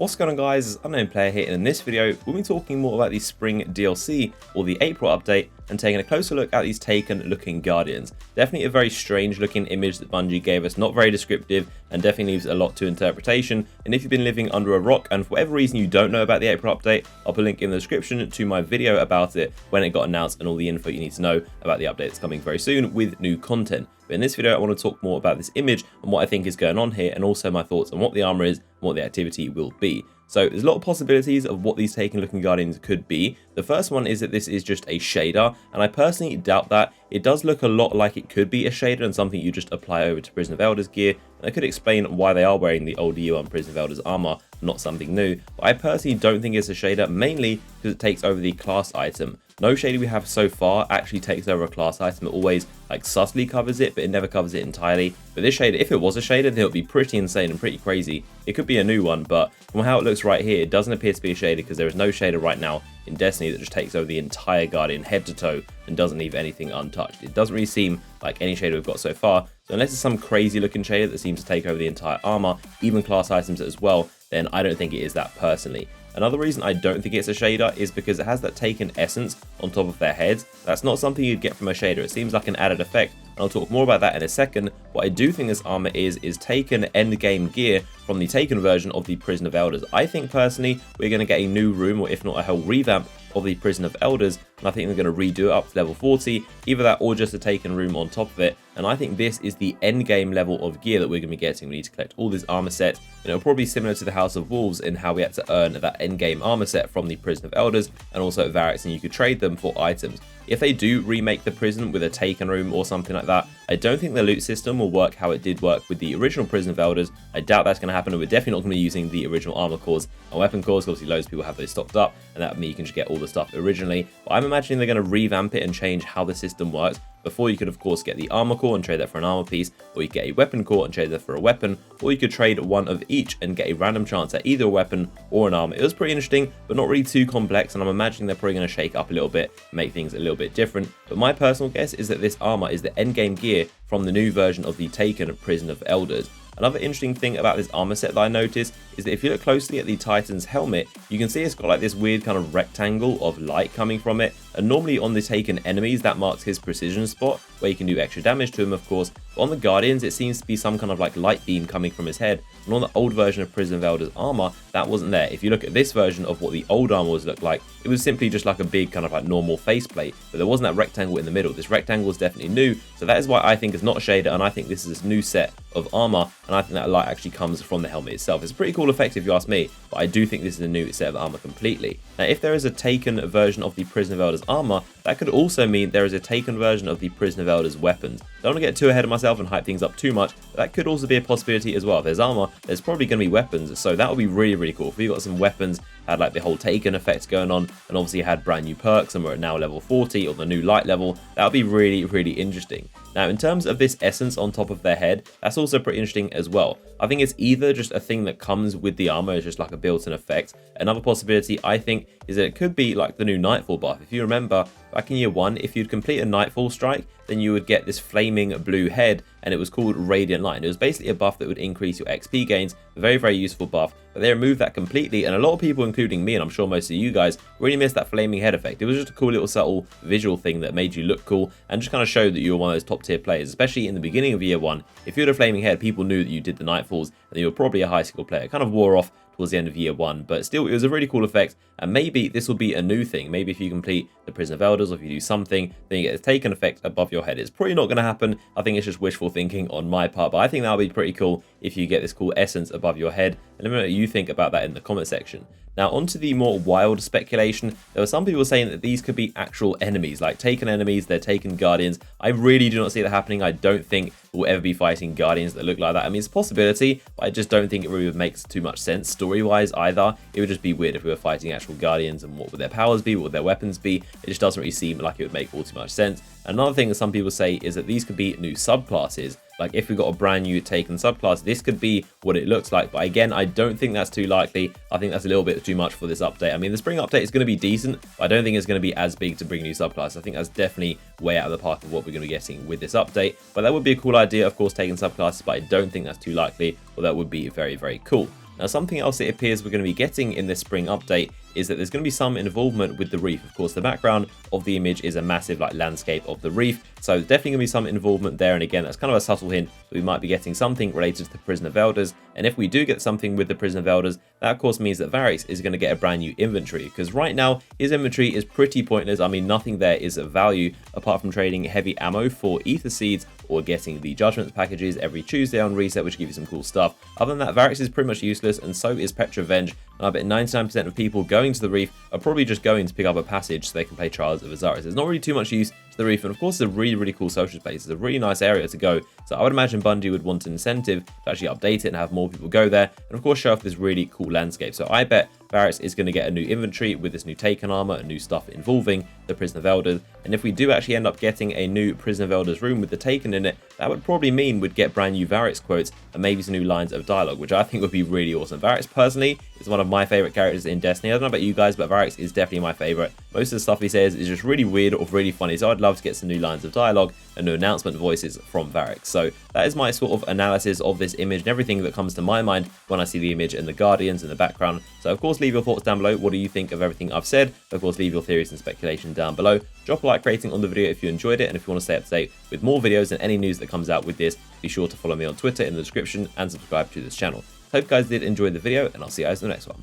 What's going on guys, it's Unknown Player here, and in this video we'll be talking more about the Spring DLC or the April update and taking a closer look at these Taken looking Guardians. Definitely a very strange looking image that Bungie gave us, not very descriptive and definitely leaves a lot to interpretation. And if you've been living under a rock and for whatever reason you don't know about the April update, I'll put a link in the description to my video about it when it got announced and all the info you need to know about the update that's coming very soon with new content. But in this video I want to talk more about this image and what I think is going on here, and also my thoughts on what the armor is and what the activity will be. So there's a lot of possibilities of what these Taken looking Guardians could be. The first one is that this is just a shader, and I personally doubt that. It does look a lot like it could be a shader and something you just apply over to Prison of Elders gear, and I could explain why they are wearing the old year 1 Prison of Elders armor, not something new. But I personally don't think it's a shader, mainly because it takes over the class item. No shader we have so far actually takes over a class item. It always like subtly covers it, but it never covers it entirely. But this shader, if it was a shader, then it would be pretty insane and pretty crazy. It could be a new one, but from how it looks right here, it doesn't appear to be a shader because there is no shader right now in Destiny that just takes over the entire Guardian head to toe and doesn't leave anything untouched. It doesn't really seem like any shader we've got so far. So unless it's some crazy looking shader that seems to take over the entire armor, even class items as well, then I don't think it is that personally. Another reason I don't think it's a shader is because it has that Taken essence on top of their heads. That's not something you'd get from a shader. It seems like an added effect, and I'll talk more about that in a second. What I do think this armor is Taken endgame gear from the Taken version of the Prison of Elders. I think personally we're going to get a new room, or if not a whole revamp of the Prison of Elders, and I think they're going to redo it up to level 40, either that or just a Taken room on top of it. And I think this is the end game level of gear that we're going to be getting. We need to collect all this armor set, and it'll probably be similar to the House of Wolves in how we had to earn that end game armor set from the Prison of Elders, and also Variks, and you could trade them for items. If they do remake the prison with a Taken room or something like that, I don't think the loot system will work how it did work with the original Prison of Elders. I doubt that's going to happen, and we're definitely not going to be using the original armor cores and weapon cores. Obviously loads of people have those stocked up, and that means you can just get all the stuff originally. But I'm imagining they're going to revamp it and change how the system works. Before, you could of course get the armor core and trade that for an armor piece, or you get a weapon core and trade that for a weapon, or you could trade one of each and get a random chance at either a weapon or an armor. It was pretty interesting, but not really too complex, and I'm imagining they're probably going to shake up a little bit, make things a little bit different. But my personal guess is that this armor is the endgame gear from the new version of the Taken Prison of Elders. Another interesting thing about this armor set that I noticed is that if you look closely at the Titan's helmet, you can see it's got like this weird kind of rectangle of light coming from it. And normally on the Taken enemies, that marks his precision spot, where you can do extra damage to him, of course. But on the Guardians, it seems to be some kind of like light beam coming from his head. And on the old version of Prison of Elders armor, that wasn't there. If you look at this version of what the old armor was looked like, it was simply just like a big kind of like normal faceplate, but there wasn't that rectangle in the middle. This rectangle is definitely new, so that is why I think it's not a shader, and I think this is this new set of armor, and I think that light actually comes from the helmet itself. It's a pretty cool effect if you ask me, but I do think this is a new set of armor completely. Now, if there is a Taken version of the Prison of Elders armor, that could also mean there is a Taken version of the Prison of Elders weapons. Don't want to get too ahead of myself and hype things up too much, but that could also be a possibility as well. If there's armor, there's probably going to be weapons, so that would be really, really cool. If we got some weapons, had like the whole Taken effects going on, and obviously had brand new perks, and we're at now level 40 or the new light level, that would be really, really interesting. Now, in terms of this essence on top of their head, that's also pretty interesting as well. I think it's either just a thing that comes with the armor, it's just like a built-in effect. Another possibility, I think, is that it could be like the new Nightfall buff. If you remember, back in year 1, if you'd complete a Nightfall strike, then you would get this flaming blue head, and it was called Radiant Light. It was basically a buff that would increase your XP gains, a very, very useful buff, but they removed that completely, and a lot of people, including me, and I'm sure most of you guys, really missed that flaming head effect. It was just a cool little subtle visual thing that made you look cool, and just kind of showed that you were one of those top tier players, especially in the beginning of year 1. If you had a flaming head, people knew that you did the Nightfalls, and you were probably a high skill player. It kind of wore off towards the end of year 1, but still it was a really cool effect, and maybe this will be a new thing. Maybe if you complete the Prison of Elders, or if you do something, then you get a Taken effect above your head. It's probably not going to happen. I think it's just wishful thinking on my part, but I think that'll be pretty cool if you get this cool essence above your head, and let me know what you think about that in the comment section. Now, onto the more wild speculation. There were some people saying that these could be actual enemies, like Taken enemies, they're Taken Guardians. I really do not see that happening. I don't think we'll ever be fighting Guardians that look like that. I mean, it's a possibility, but I just don't think it really makes too much sense story-wise either. It would just be weird if we were fighting actual Guardians, and what would their powers be, what would their weapons be? It just doesn't really seem like it would make all too much sense. Another thing that some people say is that these could be new subclasses. Like if we got a brand new Taken subclass, this could be what it looks like. But again, I don't think that's too likely. I think that's a little bit too much for this update. I mean, the spring update is going to be decent, but I don't think it's going to be as big to bring new subclasses. I think that's definitely way out of the park of what we're going to be getting with this update. But that would be a cool idea, of course, taking subclasses, but I don't think that's too likely. Well, that would be very, very cool. Now, something else it appears we're going to be getting in this spring update is that there's going to be some involvement with the reef. Of course, the background of the image is a massive landscape of the reef, so there's definitely going to be some involvement there. And again, that's kind of a subtle hint that we might be getting something related to the Prison of Elders. And if we do get something with the Prison of Elders, that of course means that Varix is going to get a brand new inventory, because right now his inventory is pretty pointless. I mean, nothing there is of value apart from trading heavy ammo for ether seeds or getting the judgments packages every Tuesday on reset, which give you some cool stuff. Other than that, Varix is pretty much useless, and so is Petrovenge. And I bet 99% of people going to the reef are probably just going to pick up a passage so they can play Trials of Osiris. There's not really too much use to the reef, and of course it's a really cool social space. It's a really nice area to go, so I would imagine Bungie would want an incentive to actually update it and have more people go there, and of course show off this really cool landscape. So I bet Varix is going to get a new inventory with this new Taken armor and new stuff involving the Prison of Elders. And if we do actually end up getting a new Prison of Elders room with the Taken in it, that would probably mean we'd get brand new Varix quotes and maybe some new lines of dialogue, which I think would be really awesome. Varix personally is one of my favorite characters in Destiny. I don't know about you guys, but Varix is definitely my favorite. Most of the stuff he says is just really weird or really funny, so I'd love to get some new lines of dialogue and new announcement voices from Varix. So that is my sort of analysis of this image and everything that comes to my mind when I see the image and the Guardians in the background. So of course, leave your thoughts down below. What do you think of everything I've said? Of course, leave your theories and speculation down below. Drop a like rating on the video if you enjoyed it, and if you want to stay up to date with more videos and any news that comes out with this, be sure to follow me on Twitter in the description and subscribe to this channel. Hope you guys did enjoy the video, and I'll see you guys in the next one.